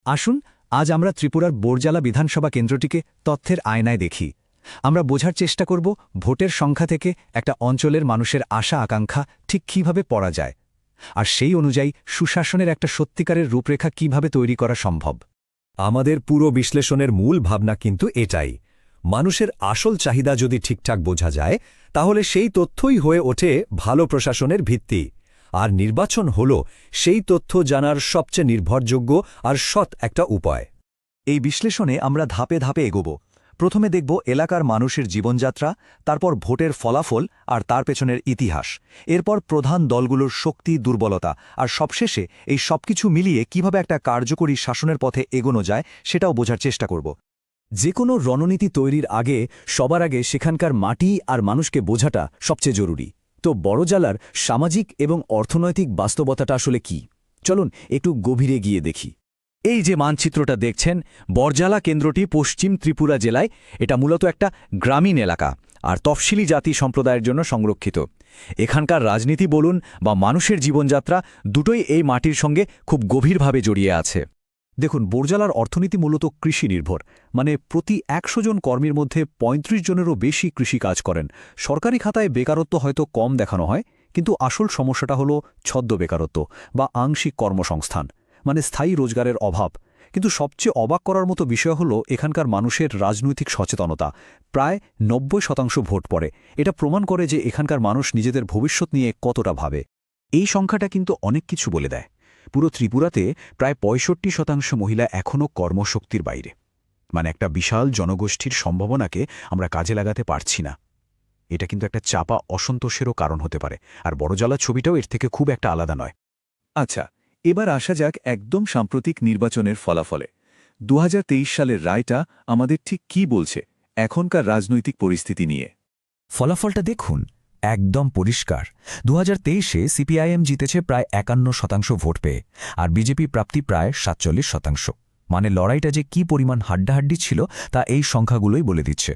আসুন আজ আমরা ত্রিপুরার বোরজালা বিধানসভা কেন্দ্রটিকে তথ্যের আয়নায় দেখি। আমরা বোঝার চেষ্টা করব ভোটের সংখ্যা থেকে একটা অঞ্চলের মানুষের আশা আকাঙ্ক্ষা ঠিক কিভাবে পড়া যায়, আর সেই অনুযায়ী সুশাসনের একটা সত্যিকারের রূপরেখা কিভাবে তৈরি করা সম্ভব। আমাদের পুরো বিশ্লেষণের মূল ভাবনা কিন্তু এটাই, মানুষের আসল চাহিদা যদি ঠিকঠাক বোঝা যায় তাহলে সেই তথ্যই হয়ে ওঠে ভালো প্রশাসনের ভিত্তি। আর নির্বাচন হল সেই তথ্য জানার সবচেয়ে নির্ভরযোগ্য আর সৎ একটা উপায়। এই বিশ্লেষণে আমরা ধাপে ধাপে এগোব। প্রথমে দেখব এলাকার মানুষের জীবনযাত্রা, তারপর ভোটের ফলাফল আর তার পেছনের ইতিহাস, এরপর প্রধান দলগুলোর শক্তি দুর্বলতা, আর সবশেষে এই সবকিছু মিলিয়ে কিভাবে একটা কার্যকরী শাসনের পথে এগোনো যায় সেটাও বোঝার চেষ্টা করব। যে কোনো রণনীতি তৈরির আগে সবার আগে সেখানকার মাটি আর মানুষকে বোঝাটা সবচেয়ে জরুরি। তো বড়জালার সামাজিক এবং অর্থনৈতিক বাস্তবতাটা আসলে কি, চলুন একটু গভীরে গিয়ে দেখি। এই যে মানচিত্রটা দেখছেন, বড়জালা কেন্দ্রটি পশ্চিম ত্রিপুরা জেলায়। এটা মূলত একটা গ্রামীণ এলাকা আর তফসিলি জাতি সম্প্রদায়ের জন্য সংরক্ষিত। এখানকার রাজনীতি বলুন বা মানুষের জীবনযাত্রা, দুটোই এই মাটির সঙ্গে খুব গভীরভাবে জড়িয়ে আছে। দেখুন, বড়জালার অর্থনীতি মূলত কৃষি নির্ভর, মানে প্রতি ১০০ জন কর্মীর মধ্যে ৩৫ জনেরও বেশি কৃষি কাজ করেন। সরকারি খাতায় বেকারত্ব হয়তো কম দেখানো হয়, কিন্তু আসল সমস্যাটা হলো ছদ্ম বেকারত্ব বা আংশিক কর্মসংস্থান, মানে স্থায়ী রোজগারের অভাব। কিন্তু সবচেয়ে অবাক করার মতো বিষয় হলো এখানকার মানুষের রাজনৈতিক সচেতনতা। প্রায় ৯০% ভোট পড়ে। এটা প্রমাণ করে যে এখানকার মানুষ নিজেদের ভবিষ্যৎ নিয়ে কতটা ভাবে। এই সংখ্যাটা কিন্তু অনেক কিছু বলে দেয়। পুরো ত্রিপুরাতে প্রায় ৬৫% মহিলা এখনও কর্মশক্তির বাইরে, মানে একটা বিশাল জনগোষ্ঠীর সম্ভাবনাকে আমরা কাজে লাগাতে পারছি না। এটা কিন্তু একটা চাপা অসন্তোষেরও কারণ হতে পারে, আর বড়জালা ছবিটাও এর থেকে খুব একটা আলাদা নয়। আচ্ছা, এবার আসা যাক একদম সাম্প্রতিক নির্বাচনের ফলাফলে। ২০২৩ সালের রায়টা আমাদের ঠিক কী বলছে এখনকার রাজনৈতিক পরিস্থিতি নিয়ে। ফলাফলটা দেখুন, একদম পরিষ্কার। ২০২৩-এ সিপিআইএম জিতেছে প্রায় ৫১% ভোট পেয়ে, আর বিজেপি প্রাপ্তি প্রায় ৪৭%। মানে লড়াইটা যে কি পরিমাণ হাড্ডাহাড্ডি ছিল তা এই সংখ্যাগুলোই বলে দিচ্ছে।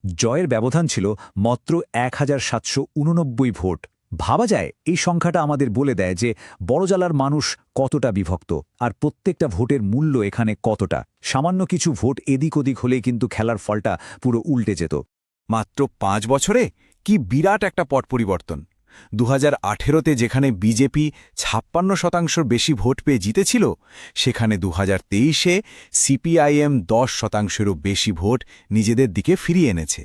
জয়ের ব্যবধান ছিল মাত্র ১,৭৮৯ ভোট। ভাবা যায়, এই সংখ্যাটা আমাদের বলে দেয় যে বড়জালার মানুষ কতটা বিভক্ত, আর প্রত্যেকটা ভোটের মূল্য এখানে কতটা। সামান্য কিছু ভোট এদিক ওদিক হলেই কিন্তু খেলার ফলটা পুরো উল্টে যেত। মাত্র ৫ বছরে কি বিরাট একটা পট পরিবর্তন। ২০১৮-তে যেখানে বিজেপি ৫৬% বেশি ভোট পেয়ে জিতেছিল, সেখানে ২০২৩-এ সিপিআইএম ১০%-এরও বেশি ভোট নিজেদের দিকে ফিরিয়ে এনেছে।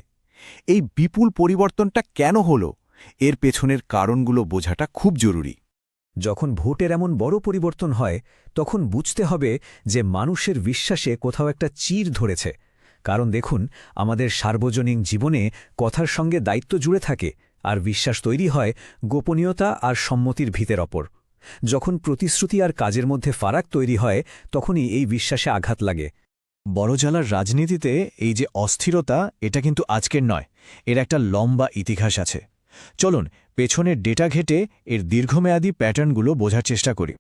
এই বিপুল পরিবর্তনটা কেন হলো, এর পেছনের কারণগুলো বোঝাটা খুব জরুরি। যখন ভোটের এমন বড় পরিবর্তন হয় তখন বুঝতে হবে যে মানুষের বিশ্বাসে কোথাও একটা চির ধরেছে। কারণ দেখুন, আমাদের সার্বজনীন জীবনে কথার সঙ্গে দায়িত্ব জুড়ে থাকে, আর বিশ্বাস তৈরি হয় গোপনীয়তা আর সম্মতির ভিতের ওপর। যখন প্রতিশ্রুতি আর কাজের মধ্যে ফারাক তৈরি হয় তখনই এই বিশ্বাসে আঘাত লাগে। বড়জালার রাজনীতিতে এই যে অস্থিরতা, এটা কিন্তু আজকের নয়, এর একটা লম্বা ইতিহাস আছে। চলুন পেছনের ডেটা ঘেটে এর দীর্ঘমেয়াদী প্যাটার্নগুলো বোঝার চেষ্টা করি।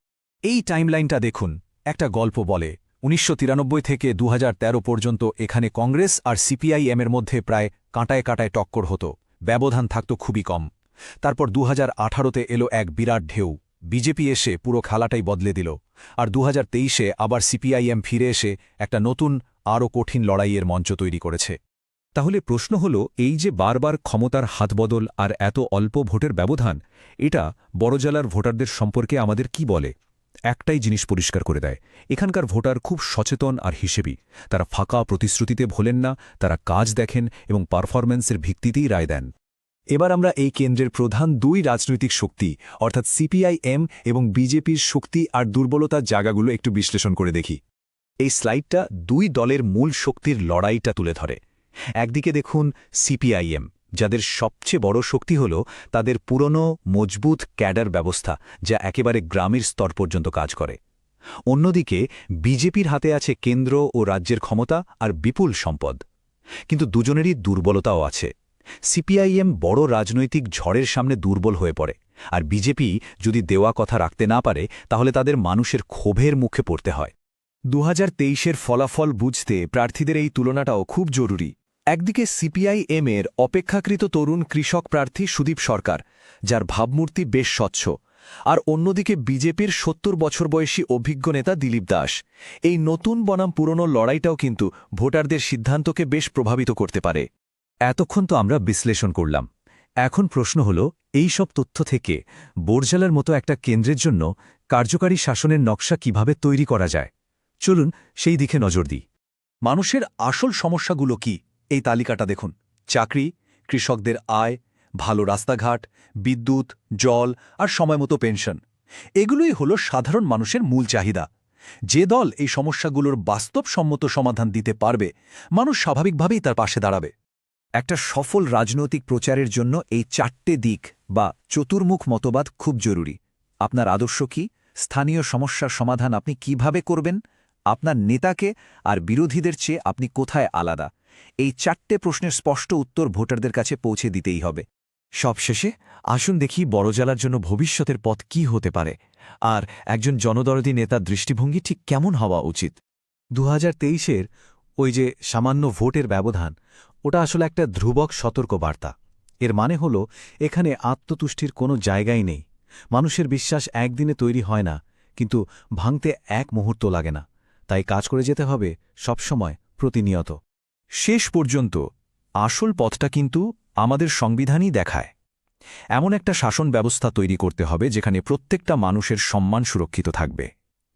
এই টাইমলাইনটা দেখুন, একটা গল্প বলে। ১৯৯৩ থেকে ২০১৩ পর্যন্ত এখানে কংগ্রেস আর সিপিআইএমের মধ্যে প্রায় কাঁটায় কাঁটায় টক্কর হতো, ব্যবধান থাকত খুবই কম। তারপর ২০১৮-তে এলো এক বিরাট ঢেউ, বিজেপি এসে পুরো খেলাটাই বদলে দিল। আর ২০২৩-এ আবার সিপিআইএম ফিরে এসে একটা নতুন আরও কঠিন লড়াইয়ের মঞ্চ তৈরি করেছে। তাহলে প্রশ্ন হল, এই যে বারবার ক্ষমতার হাতবদল আর এত অল্প ভোটের ব্যবধান, এটা বড়জালার ভোটারদের সম্পর্কে আমাদের কি বলে? একটাই জিনিস পরিষ্কার করে দেয়, এখানকার ভোটার খুব সচেতন আর হিসেবি। তারা ফাঁকা প্রতিশ্রুতিতে ভোলেন না, তারা কাজ দেখেন এবং পারফরম্যান্সের ভিত্তিতেই রায় দেন। এবার আমরা এই কেন্দ্রের প্রধান দুই রাজনৈতিক শক্তি অর্থাৎ সিপিআইএম এবং বিজেপির শক্তি আর দুর্বলতার জায়গাগুলো একটু বিশ্লেষণ করে দেখি। এই স্লাইডটা দুই দলের মূল শক্তির লড়াইটা তুলে ধরে। একদিকে দেখুন সিপিআইএম, যাদের সবচেয়ে বড় শক্তি হল তাদের পুরনো মজবুত ক্যাডার ব্যবস্থা, যা একেবারে গ্রামের স্তর পর্যন্ত কাজ করে। অন্যদিকে বিজেপির হাতে আছে কেন্দ্র ও রাজ্যের ক্ষমতা আর বিপুল সম্পদ। কিন্তু দুজনেরই দুর্বলতাও আছে। সিপিআইএম বড় রাজনৈতিক ঝড়ের সামনে দুর্বল হয়ে পড়ে, আর বিজেপি যদি দেওয়া কথা রাখতে না পারে তাহলে তাদের মানুষের ক্ষোভের মুখে পড়তে হয়। ২০২৩-এর ফলাফল বুঝতে প্রার্থীদের এই তুলনাটাও খুব জরুরি। একদিকে সিপিআইএমের অপেক্ষাকৃত তরুণ কৃষক প্রার্থী সুদীপ সরকার, যার ভাবমূর্তি বেশ স্বচ্ছ, আর অন্যদিকে বিজেপির ৭০ বছর বয়সী অভিজ্ঞ নেতা দিলীপ দাস। এই নতুন বনাম পুরনো লড়াইটাও কিন্তু ভোটারদের সিদ্ধান্তকে বেশ প্রভাবিত করতে পারে। এতক্ষণ তো আমরা বিশ্লেষণ করলাম। এখন প্রশ্ন হল, এই সব তথ্য থেকে বোরজালার মতো একটা কেন্দ্রের জন্য কার্যকারী শাসনের নকশা কিভাবে তৈরি করা যায়? চলুন সেই দিকে নজর দিই। মানুষের আসল সমস্যাগুলো কি এই তালিকাটা দেখুন। চাকরি, কৃষকদের আয়, ভালো রাস্তাঘাট, বিদ্যুৎ, জল আর সময়মতো পেনশন, এগুলোই হলো সাধারণ মানুষের মূল চাহিদা। যে দল এই সমস্যাগুলোর বাস্তবসম্মত সমাধান দিতে পারবে, মানুষ স্বাভাবিকভাবেই তার পাশে দাঁড়াবে। একটা সফল রাজনৈতিক প্রচারের জন্য এই 4টে দিক বা চতুর্মুখ মতবাদ খুব জরুরি। আপনার আদর্শ কি? স্থানীয় সমস্যার সমাধান আপনি কিভাবে করবেন? আপনার নেতাকে আর বিরোধীদের চেয়ে আপনি কোথায় আলাদা? এই 4টে প্রশ্নের স্পষ্ট উত্তর ভোটারদের কাছে পৌঁছে দিতেই হবে। সবশেষে আসুন দেখি বড়জলার জন্য ভবিষ্যতের পথ কি হতে পারে, আর একজন জনদরদী নেতার দৃষ্টিভঙ্গি ঠিক কেমন হওয়া উচিত। 2023-এর ওই যে সামান্য ভোটের ব্যবধান, ওটা আসলে একটা ধ্রুবক সতর্কবার্তা। এর মানে হল, এখানে আত্মতুষ্টির কোনো জায়গাই নেই। মানুষের বিশ্বাস একদিনে তৈরি হয় না, কিন্তু ভাঙতে এক মুহূর্ত লাগে না। তাই কাজ করে যেতে হবে সবসময়, প্রতিনিয়ত। শেষ পর্যন্ত আসল পথটা কিন্তু আমাদের সংবিধানই দেখায়। এমন একটা শাসন ব্যবস্থা তৈরি করতে হবে যেখানে প্রত্যেকটা মানুষের সম্মান সুরক্ষিত থাকবে।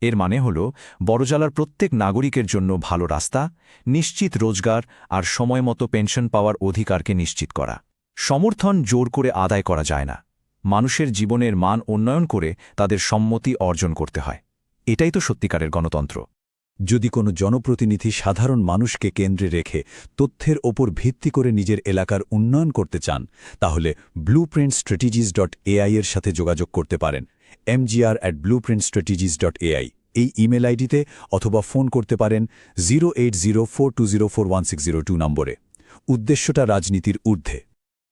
এর মানে হল বড়জলার প্রত্যেক নাগরিকের জন্য ভালো রাস্তা, নিশ্চিত রোজগার আর সময়মতো পেনশন পাওয়ার অধিকারকে নিশ্চিত করা। সমর্থন জোর করে আদায় করা যায় না, মানুষের জীবনের মান উন্নয়ন করে তাদের সম্মতি অর্জন করতে হয়। এটাই তো সত্যিকারের গণতন্ত্র। যদি কোনো জনপ্রতিনিধি সাধারণ মানুষকে কেন্দ্রে রেখে তথ্যের ওপর ভিত্তি করে নিজের এলাকার উন্নয়ন করতে চান, তাহলে blueprintstrategies.ai এর সাথে যোগাযোগ করতে পারেন। mgr@blueprintstrategies.ai এই ইমেল আইডিতে, অথবা ফোন করতে পারেন 08042041602 নম্বরে। উদ্দেশ্যটা রাজনীতির ঊর্ধ্বে।